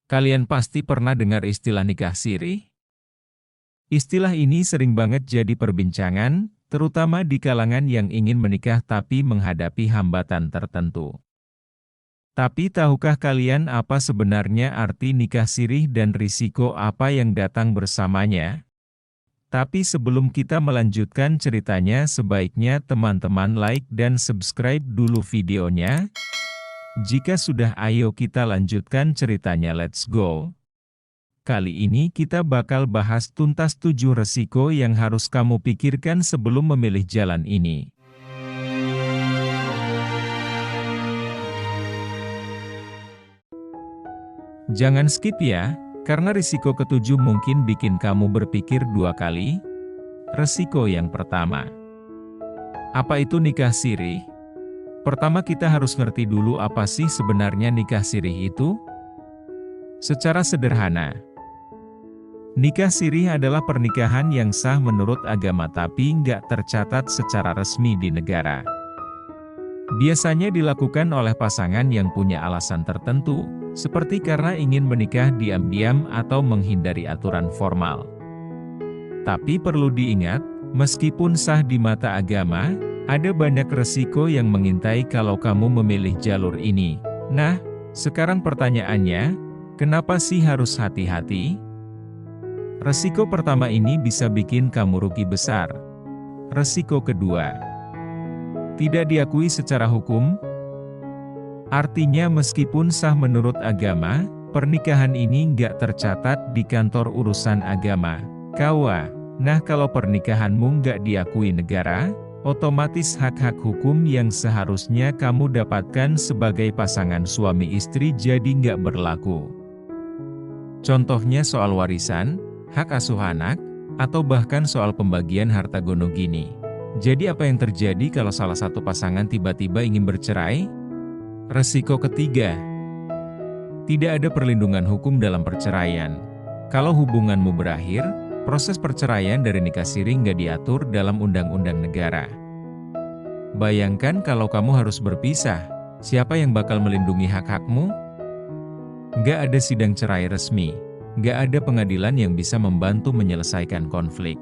Kalian pasti pernah dengar istilah nikah siri? Istilah ini sering banget jadi perbincangan, terutama di kalangan yang ingin menikah tapi menghadapi hambatan tertentu. Tapi tahukah kalian apa sebenarnya arti nikah sirih dan risiko apa yang datang bersamanya? Tapi sebelum kita melanjutkan ceritanya, sebaiknya teman-teman like dan subscribe dulu videonya. Jika sudah, ayo kita lanjutkan ceritanya, let's go. Kali ini kita bakal bahas tuntas 7 resiko yang harus kamu pikirkan sebelum memilih jalan ini. Jangan skip ya, karena risiko ketujuh mungkin bikin kamu berpikir 2 kali. Resiko yang pertama. Apa itu nikah sirih? Pertama kita harus ngerti dulu apa sih sebenarnya nikah sirih itu? Secara sederhana, nikah sirih adalah pernikahan yang sah menurut agama tapi nggak tercatat secara resmi di negara. Biasanya dilakukan oleh pasangan yang punya alasan tertentu, seperti karena ingin menikah diam-diam atau menghindari aturan formal. Tapi perlu diingat, meskipun sah di mata agama, ada banyak resiko yang mengintai kalau kamu memilih jalur ini. Nah, sekarang pertanyaannya, kenapa sih harus hati-hati? Resiko pertama ini bisa bikin kamu rugi besar. Resiko kedua, tidak diakui secara hukum. Artinya meskipun sah menurut agama, pernikahan ini nggak tercatat di kantor urusan agama, KUA. Nah, kalau pernikahanmu nggak diakui negara, otomatis hak-hak hukum yang seharusnya kamu dapatkan sebagai pasangan suami istri jadi nggak berlaku. Contohnya soal warisan, hak asuh anak, atau bahkan soal pembagian harta gono gini. Jadi apa yang terjadi kalau salah satu pasangan tiba-tiba ingin bercerai? Resiko ketiga. Tidak ada perlindungan hukum dalam perceraian. Kalau hubunganmu berakhir, proses perceraian dari nikah siri nggak diatur dalam undang-undang negara. Bayangkan kalau kamu harus berpisah, siapa yang bakal melindungi hak-hakmu? Nggak ada sidang cerai resmi, nggak ada pengadilan yang bisa membantu menyelesaikan konflik.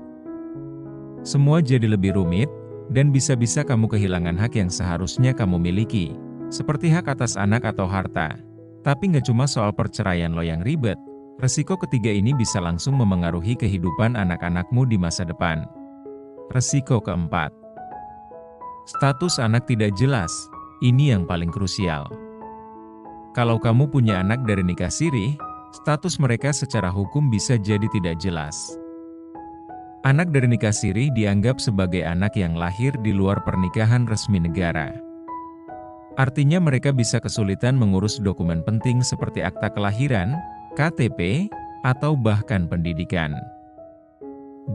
Semua jadi lebih rumit, dan bisa-bisa kamu kehilangan hak yang seharusnya kamu miliki, seperti hak atas anak atau harta. Tapi nggak cuma soal perceraian lo yang ribet. Resiko ketiga ini bisa langsung memengaruhi kehidupan anak-anakmu di masa depan. Resiko keempat. Status anak tidak jelas. Ini yang paling krusial. Kalau kamu punya anak dari nikah sirih, status mereka secara hukum bisa jadi tidak jelas. Anak dari nikah sirih dianggap sebagai anak yang lahir di luar pernikahan resmi negara. Artinya mereka bisa kesulitan mengurus dokumen penting seperti akta kelahiran, KTP, atau bahkan pendidikan.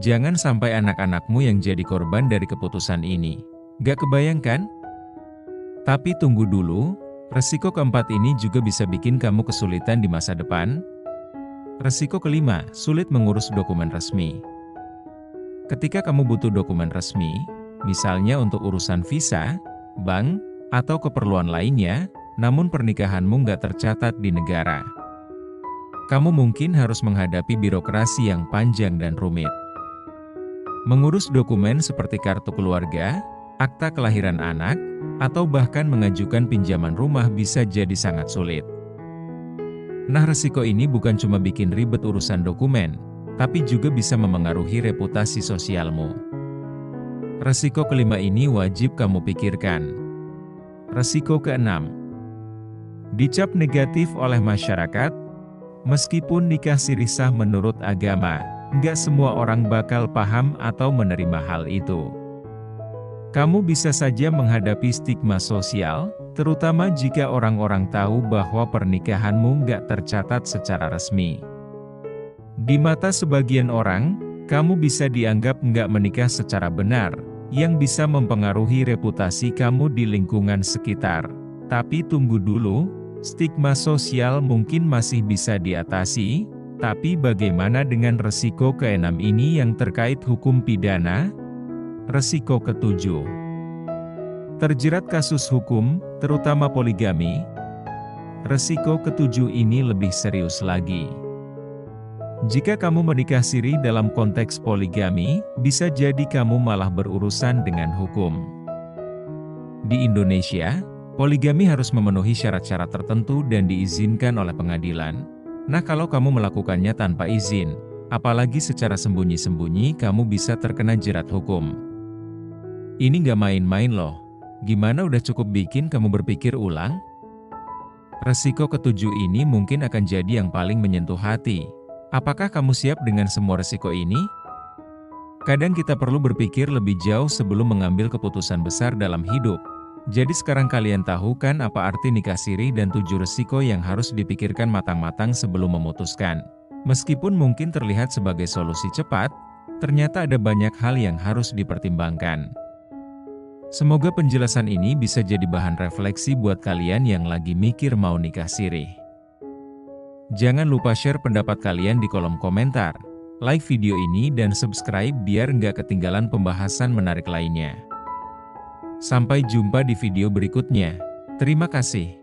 Jangan sampai anak-anakmu yang jadi korban dari keputusan ini. Gak kebayangkan? Tapi tunggu dulu, resiko keempat ini juga bisa bikin kamu kesulitan di masa depan. Resiko kelima, sulit mengurus dokumen resmi. Ketika kamu butuh dokumen resmi, misalnya untuk urusan visa, bank, atau keperluan lainnya, namun pernikahanmu nggak tercatat di negara. Kamu mungkin harus menghadapi birokrasi yang panjang dan rumit. Mengurus dokumen seperti kartu keluarga, akta kelahiran anak, atau bahkan mengajukan pinjaman rumah bisa jadi sangat sulit. Nah, resiko ini bukan cuma bikin ribet urusan dokumen, tapi juga bisa memengaruhi reputasi sosialmu. Resiko kelima ini wajib kamu pikirkan. Resiko keenam. Dicap negatif oleh masyarakat. Meskipun nikah sirih sah menurut agama, nggak semua orang bakal paham atau menerima hal itu. Kamu bisa saja menghadapi stigma sosial, terutama jika orang-orang tahu bahwa pernikahanmu nggak tercatat secara resmi. Di mata sebagian orang, kamu bisa dianggap nggak menikah secara benar, yang bisa mempengaruhi reputasi kamu di lingkungan sekitar. Tapi tunggu dulu. Stigma sosial mungkin masih bisa diatasi, tapi bagaimana dengan resiko keenam ini yang terkait hukum pidana? Resiko ketujuh. Terjerat kasus hukum, terutama poligami. Resiko ketujuh ini lebih serius lagi. Jika kamu menikah siri dalam konteks poligami, bisa jadi kamu malah berurusan dengan hukum. Di Indonesia, poligami harus memenuhi syarat-syarat tertentu dan diizinkan oleh pengadilan. Nah, kalau kamu melakukannya tanpa izin, apalagi secara sembunyi-sembunyi, kamu bisa terkena jerat hukum. Ini nggak main-main loh. Gimana udah cukup bikin kamu berpikir ulang? Resiko ketujuh ini mungkin akan jadi yang paling menyentuh hati. Apakah kamu siap dengan semua resiko ini? Kadang kita perlu berpikir lebih jauh sebelum mengambil keputusan besar dalam hidup. Jadi sekarang kalian tahu kan apa arti nikah siri dan 7 resiko yang harus dipikirkan matang-matang sebelum memutuskan. Meskipun mungkin terlihat sebagai solusi cepat, ternyata ada banyak hal yang harus dipertimbangkan. Semoga penjelasan ini bisa jadi bahan refleksi buat kalian yang lagi mikir mau nikah siri. Jangan lupa share pendapat kalian di kolom komentar, like video ini dan subscribe biar nggak ketinggalan pembahasan menarik lainnya. Sampai jumpa di video berikutnya. Terima kasih.